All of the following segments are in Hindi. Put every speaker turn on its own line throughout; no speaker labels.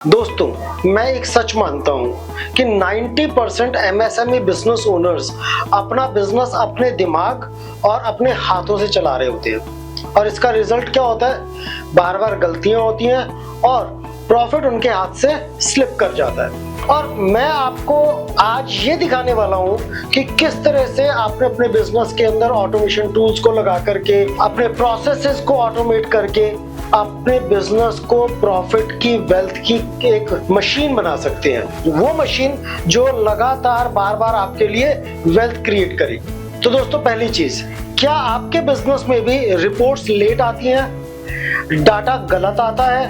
दोस्तों, मैं एक सच मानता हूं कि 90% एमएसएमई बिजनेस ओनर्स अपना बिजनेस अपने दिमाग और अपने हाथों से चला रहे होते हैं और इसका रिजल्ट क्या होता है? बार बार गलतियां होती हैं और प्रॉफिट उनके हाथ से स्लिप कर जाता है। और मैं आपको आज ये दिखाने वाला हूं कि किस तरह से आपने अपने बिजनेस के अंदर ऑटोमेशन टूल्स को लगा करके, अपने प्रोसेसेस को ऑटोमेट करके अपने बिजनेस को प्रॉफिट की, वेल्थ की एक मशीन बना सकते हैं। वो मशीन जो लगातार बार बार आपके लिए वेल्थ क्रिएट करे। तो दोस्तों, पहली चीज, क्या आपके बिजनेस में भी रिपोर्ट्स लेट आती हैं, डाटा गलत आता है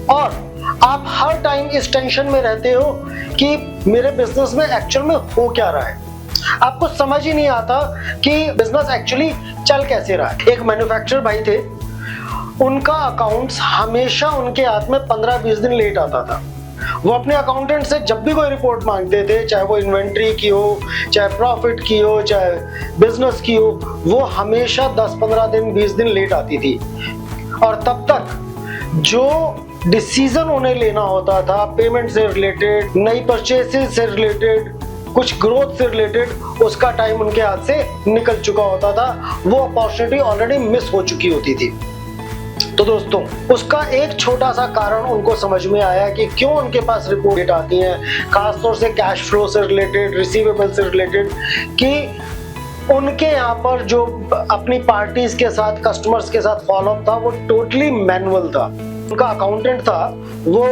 और आप हर टाइम इस टेंशन में रहते हो कि मेरे बिजनेस में एक्चुअल में हो क्या रहा है? आपको समझ ही नहीं आता कि बिजनेस एक्चुअली चल कैसे रहा है। एक मैन्युफैक्चरर भाई थे, उनका अकाउंट्स हमेशा उनके हाथ में 15-20 दिन लेट आता था। वो अपने अकाउंटेंट से जब भी कोई रिपोर्ट मांगते थे, चाहे वो इन्वेंट्री की हो, चाहे प्रॉफिट की हो, चाहे बिजनेस की हो, वो हमेशा 10-15 दिन 20 दिन लेट आती थी। और तब तक जो डिसीजन उन्हें लेना होता था, पेमेंट से रिलेटेड, नई परचेसेस से रिलेटेड, कुछ ग्रोथ से रिलेटेड, उसका टाइम उनके हाथ से निकल चुका होता था। वो अपॉर्चुनिटी ऑलरेडी मिस हो चुकी होती थी। तो दोस्तों, उसका एक छोटा सा कारण उनको समझ में आया कि क्यों उनके पास रिपोर्ट आती हैं, खासतौर से कैश फ्लो से रिलेटेड, रिसीवेबल से रिलेटेड, कि उनके यहाँ पर जो अपनी पार्टीज के साथ, कस्टमर्स के साथ फॉलोअप था वो टोटली मैनुअल था। उनका अकाउंटेंट था, वो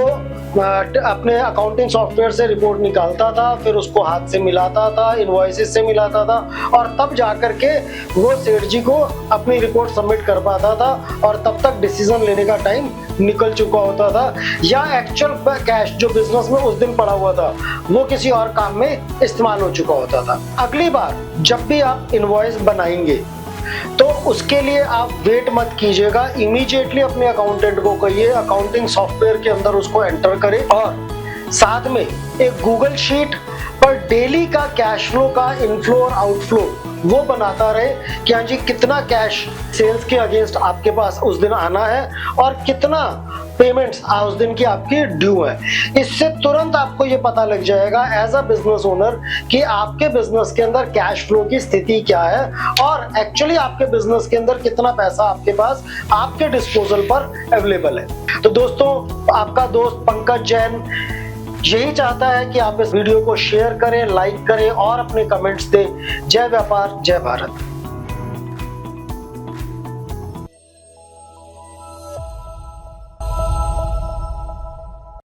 अपने अकाउंटिंग सॉफ्टवेयर से रिपोर्ट निकालता था, फिर उसको हाथ से मिलाता था, इनवॉइसेस से मिलाता था और तब जाकर के वो सेठ जी को अपनी रिपोर्ट सबमिट कर पाता था और तब तक डिसीजन लेने का टाइम निकल चुका होता था, या एक्चुअल कैश जो बिजनेस में उस दिन पड़ा हुआ था वो किसी और काम में इस्तेमाल हो चुका होता था। अगली बार जब भी आप इनवॉइस बनाएंगे तो उसके लिए आप वेट मत कीजिएगा, इमीडिएटली अपने अकाउंटेंट को कहिए अकाउंटिंग सॉफ्टवेयर के अंदर उसको एंटर करे और साथ में एक गूगल शीट पर डेली का कैश फ्लो का इनफ्लो और आउटफ्लो वो बनाता रहे कि हाँ जी, कितना कैश सेल्स के अगेंस्ट आपके पास उस दिन आना है और कितना पेमेंट्स उस दिन की आपकी ड्यू है। इससे तुरंत आपको ये पता लग जाएगा एज अ बिजनेस ओनर कि आपके बिजनेस के अंदर कैश फ्लो की स्थिति क्या है और एक्चुअली आपके बिजनेस के अंदर कितना पैसा आपके पास, आपके डिस्पोजल पर अवेलेबल है। तो दोस्तों, आपका दोस्त पंकज जैन यही चाहता है कि आप इस वीडियो को शेयर करें, लाइक करें और अपने कमेंट्स दें। जय व्यापार, जय भारत।